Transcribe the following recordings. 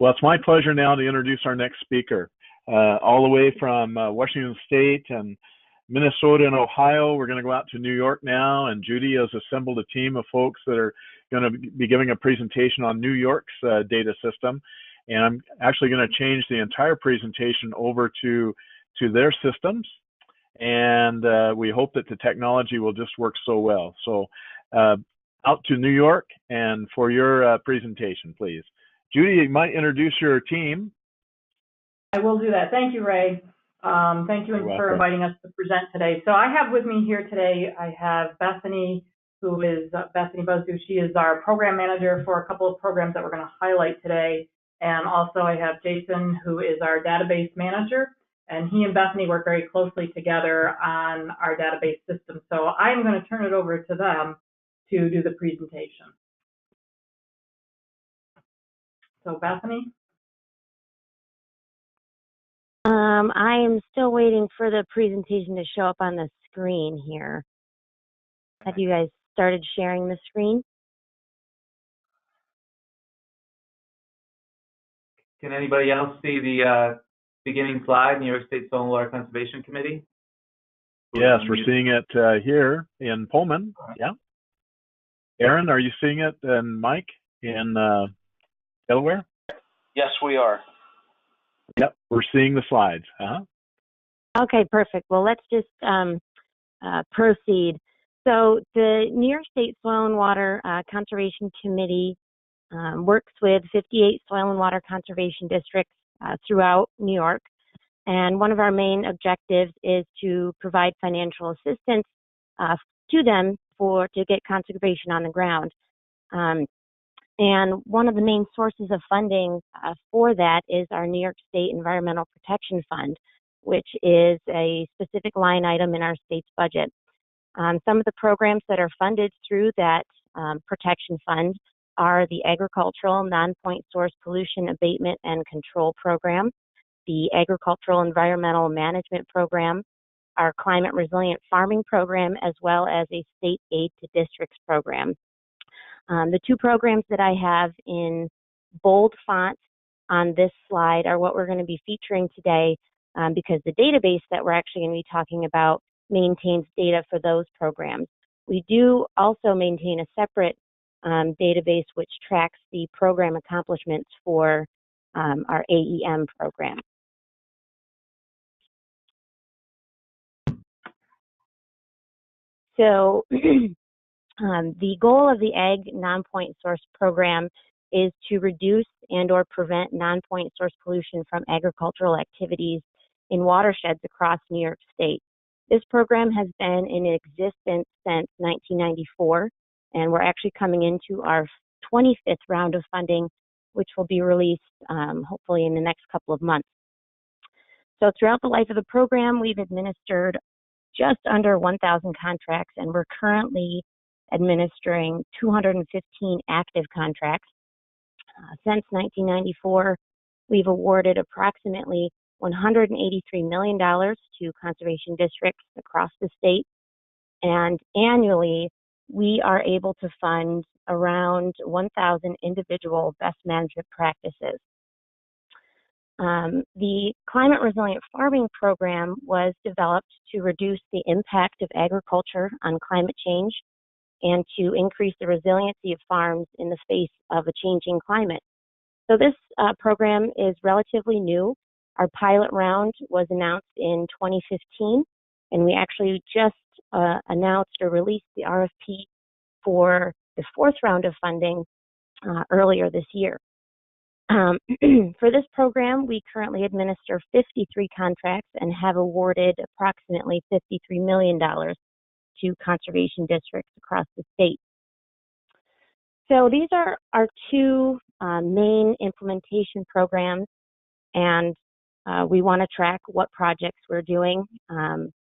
Well, it's my pleasure now to introduce our next speaker. All the way from Washington State and Minnesota and Ohio, we're going to go out to New York now, and Judy has assembled a team of folks that are going to be giving a presentation on New York's data system. And I'm actually going to change the entire presentation over to their systems. And we hope that the technology will just work so well. So out to New York and for your presentation, please. Judy, you might introduce your team. I will do that. Thank you, Ray. Thank you for inviting us to present today. So I have with me here today, I have Bethany, who is Bethany Buzdu. She is our program manager for a couple of programs that we're going to highlight today. And also I have Jason, who is our database manager. And he and Bethany work very closely together on our database system. So I'm going to turn it over to them to do the presentation. So Bethany? I am still waiting for the presentation to show up on the screen here. Have you guys started sharing the screen? Can anybody else see the beginning slide, New York State Soil and Water Conservation Committee? Yes, we're seeing it here in Pullman. Yeah. Aaron, are you seeing it? And Mike in Delaware? Yes, we are. Yep, we're seeing the slides. Okay, perfect. Well, let's just proceed. So the New York State Soil and Water Conservation Committee works with 58 soil and water conservation districts throughout New York. And one of our main objectives is to provide financial assistance to them to get conservation on the ground. And one of the main sources of funding for that is our New York State Environmental Protection Fund, which is a specific line item in our state's budget. Some of the programs that are funded through that protection fund are the Agricultural Non-Point Source Pollution Abatement and Control Program, the Agricultural Environmental Management Program, our Climate Resilient Farming Program, as well as a State Aid to Districts program. The two programs that I have in bold font on this slide are what we're going to be featuring today because the database that we're actually going to be talking about maintains data for those programs. We do also maintain a separate database which tracks the program accomplishments for our AEM program. So the goal of the Ag Non-Point Source program is to reduce and or prevent non-point source pollution from agricultural activities in watersheds across New York State. This program has been in existence since 1994, and we're actually coming into our 25th round of funding, which will be released hopefully in the next couple of months. So throughout the life of the program, we've administered just under 1,000 contracts, and we're currently administering 215 active contracts. Since 1994, we've awarded approximately $183 million to conservation districts across the state, and annually we are able to fund around 1,000 individual best management practices. The Climate Resilient Farming Program was developed to reduce the impact of agriculture on climate change and to increase the resiliency of farms in the face of a changing climate. So this program is relatively new. Our pilot round was announced in 2015, and we actually just announced or released the RFP for the fourth round of funding earlier this year. For this program, we currently administer 53 contracts and have awarded approximately $53 million to conservation districts across the state. So these are our two main implementation programs, and we want to track what projects we're doing and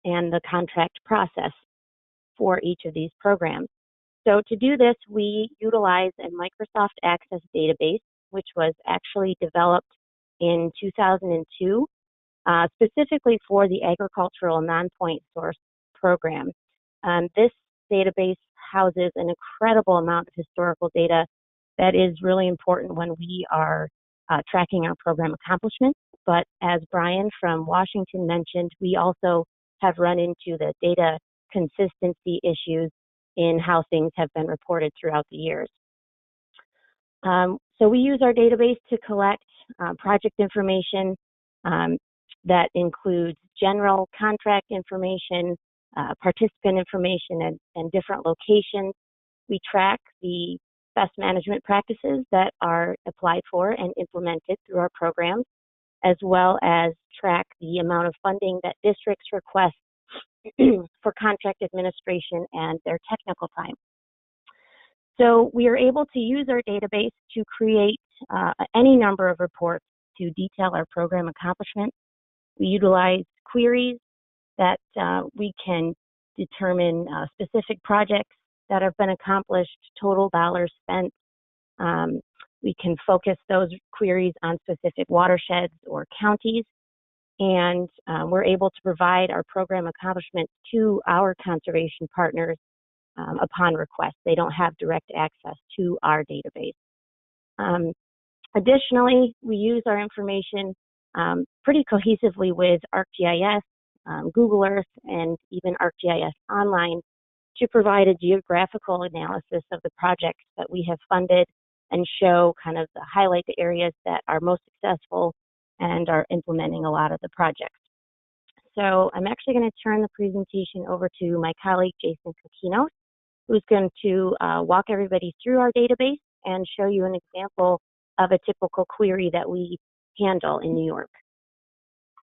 the contract process for each of these programs. So to do this, we utilize a Microsoft Access database, which was actually developed in 2002, specifically for the Agricultural Non-Point Source program. This database houses an incredible amount of historical data That is really important when we are tracking our program accomplishments. But as Brian from Washington mentioned, we also have run into the data consistency issues in how things have been reported throughout the years. So we use our database to collect project information that includes general contract information, participant information, and different locations. We track the best management practices that are applied for and implemented through our programs, as well as track the amount of funding that districts request for contract administration and their technical time. So we are able to use our database to create any number of reports to detail our program accomplishments. We utilize queries that we can determine specific projects that have been accomplished, total dollars spent. We can focus those queries on specific watersheds or counties, and we're able to provide our program accomplishments to our conservation partners upon request. They don't have direct access to our database. Additionally, we use our information pretty cohesively with ArcGIS, Google Earth, and even ArcGIS Online to provide a geographical analysis of the projects that we have funded and show highlight the areas that are most successful and are implementing a lot of the projects. So I'm actually going to turn the presentation over to my colleague, Jason Kokinos, who's going to walk everybody through our database and show you an example of a typical query that we handle in New York.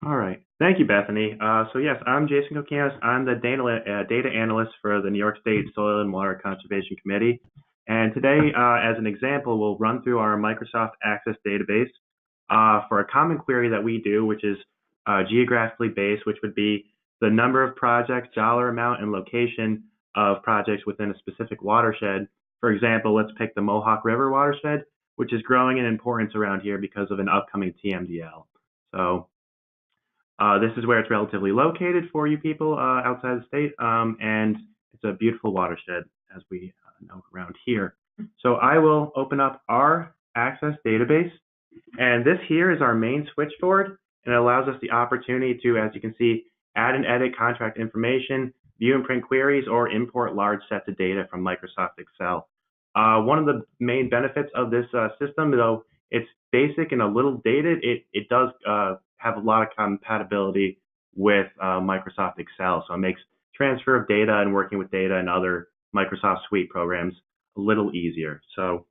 All right. Thank you, Bethany. So yes, I'm Jason Kokinos. I'm the data analyst for the New York State Soil and Water Conservation Committee. And today, as an example, we'll run through our Microsoft Access database for a common query that we do, which is geographically based, which would be the number of projects, dollar amount, and location of projects within a specific watershed. For example, let's pick the Mohawk River watershed, which is growing in importance around here because of an upcoming TMDL. So this is where it's relatively located for you people outside the state, and it's a beautiful watershed, as we know around here. So I will open up our Access database, and this here is our main switchboard, and it allows us the opportunity to, as you can see, add and edit contract information, view and print queries, or import large sets of data from Microsoft Excel. One of the main benefits of this system, though it's basic and a little dated, it does have a lot of compatibility with Microsoft Excel. So it makes transfer of data and working with data and other Microsoft Suite programs a little easier. So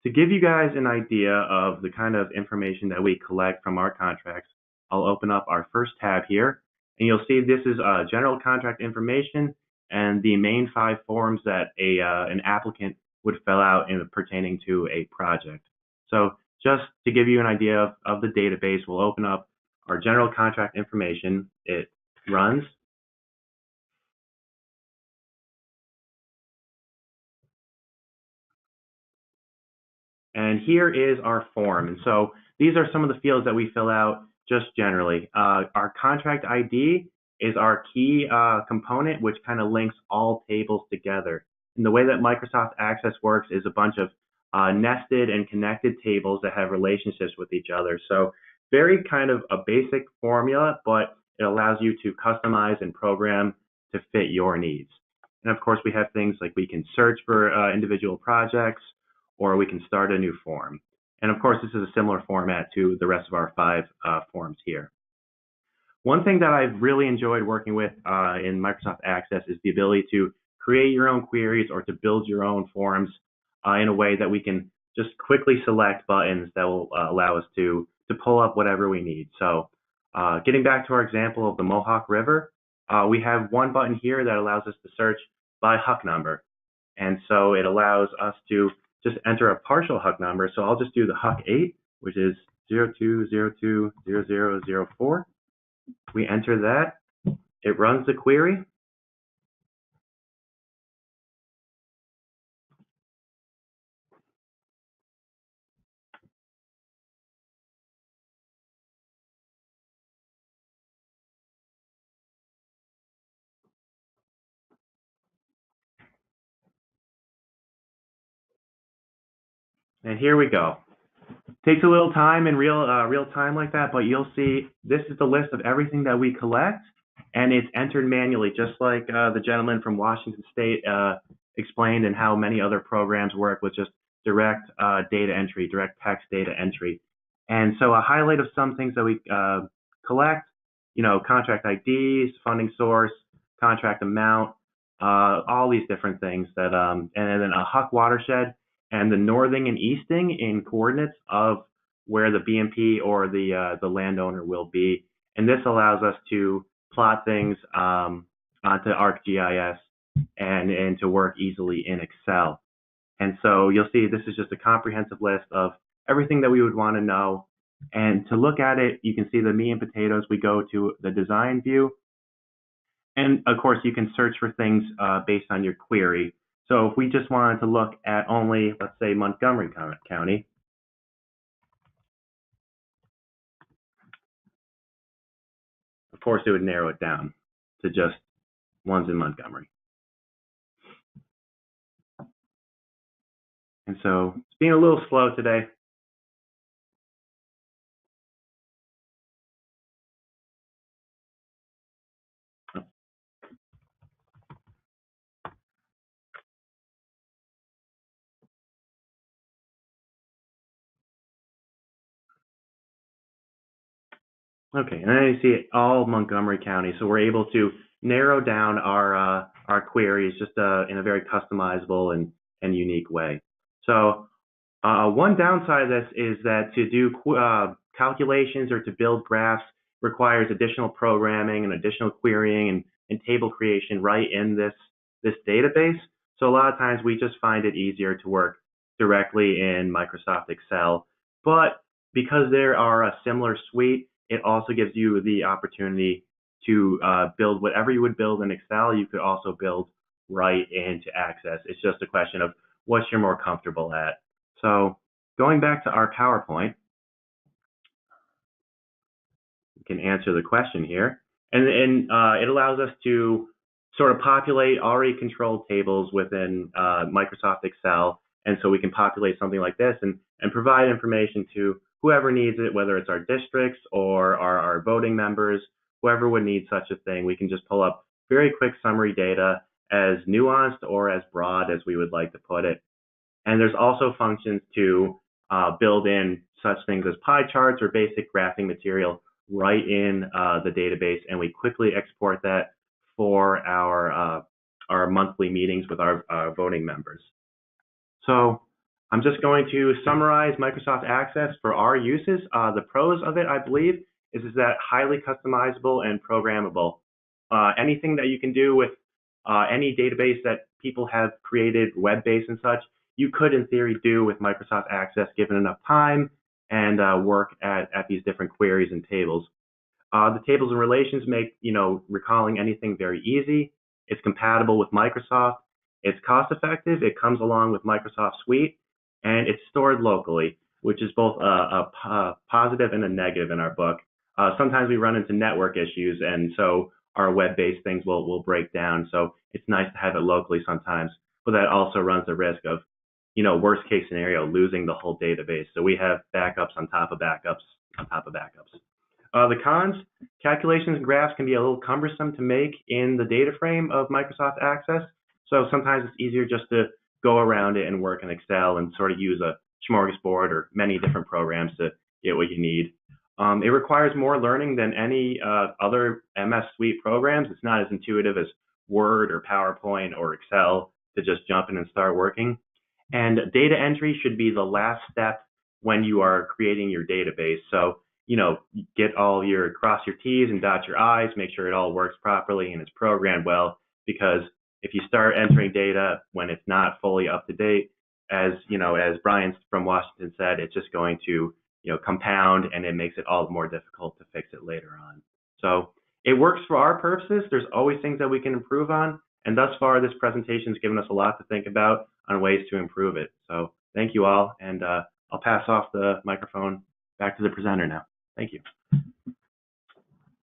to give you guys an idea of the kind of information that we collect from our contracts, I'll open up our first tab here, and you'll see this is general contract information and the main 5 forms that an applicant would fill out pertaining to a project. So just to give you an idea of the database, we'll open up our general contract information. It runs. And here is our form. And so these are some of the fields that we fill out just generally. Our contract ID is our key component, which kind of links all tables together. And the way that Microsoft Access works is a bunch of nested and connected tables that have relationships with each other. So very kind of a basic formula, but it allows you to customize and program to fit your needs. And of course, we have things like we can search for individual projects, or we can start a new form. And of course, this is a similar format to the rest of our 5 forms here. One thing that I've really enjoyed working with in Microsoft Access is the ability to create your own queries or to build your own forms in a way that we can just quickly select buttons that will allow us to pull up whatever we need. So getting back to our example of the Mohawk River, we have one button here that allows us to search by HUC number. And so it allows us to just enter a partial HUC number. So I'll just do the HUC 8, which is 02020004. We enter that. It runs the query. And here we go. Takes a little time in real time like that, but you'll see this is the list of everything that we collect, and it's entered manually, just like the gentleman from Washington State explained, and how many other programs work with just direct data entry, direct text data entry. And so a highlight of some things that we collect, contract IDs, funding source, contract amount, all these different things that, and then a HUC watershed, and the northing and easting in coordinates of where the BMP or the landowner will be. And this allows us to plot things onto ArcGIS and to work easily in Excel. And so you'll see this is just a comprehensive list of everything that we would want to know. And to look at it, you can see the meat and potatoes. We go to the design view. And of course, you can search for things based on your query. So if we just wanted to look at only, let's say, Montgomery County, of course, it would narrow it down to just ones in Montgomery. And so it's being a little slow today. Okay, and then you see all Montgomery County. So we're able to narrow down our queries just in a very customizable and unique way. So one downside of this is that to do calculations or to build graphs requires additional programming and additional querying and table creation right in this database. So a lot of times we just find it easier to work directly in Microsoft Excel. But because there are a similar suite, it also gives you the opportunity to build whatever you would build in Excel, you could also build right into Access. It's just a question of what you're more comfortable at. So going back to our PowerPoint, we can answer the question here. And it allows us to sort of populate already controlled tables within Microsoft Excel. And so we can populate something like this and provide information to whoever needs it, whether it's our districts or our voting members, whoever would need such a thing. We can just pull up very quick summary data, as nuanced or as broad as we would like to put it. And there's also functions to build in such things as pie charts or basic graphing material right in the database, and we quickly export that for our monthly meetings with our voting members. So I'm just going to summarize Microsoft Access for our uses. The pros of it, I believe, is that highly customizable and programmable. Anything that you can do with any database that people have created, web-based and such, you could in theory do with Microsoft Access given enough time and work at these different queries and tables. The tables and relations make recalling anything very easy. It's compatible with Microsoft. It's cost effective. It comes along with Microsoft Suite, and it's stored locally, which is both a positive and a negative in our book. Sometimes we run into network issues, and so our web-based things will break down. So it's nice to have it locally sometimes, but that also runs the risk of, worst case scenario, losing the whole database. So we have backups on top of backups on top of backups. The cons, calculations and graphs can be a little cumbersome to make in the data frame of Microsoft Access. So sometimes it's easier just to go around it and work in Excel and sort of use a smorgasbord or many different programs to get what you need. It requires more learning than any other MS Suite programs. It's not as intuitive as Word or PowerPoint or Excel to just jump in and start working. And data entry should be the last step when you are creating your database. So, cross your T's and dot your I's, make sure it all works properly and it's programmed well, because if you start entering data when it's not fully up to date, as Brian from Washington said, it's just going to compound, and it makes it all the more difficult to fix it later on. So it works for our purposes. There's always things that we can improve on, and thus far this presentation has given us a lot to think about on ways to improve it. So thank you all, and I'll pass off the microphone back to the presenter now. Thank you.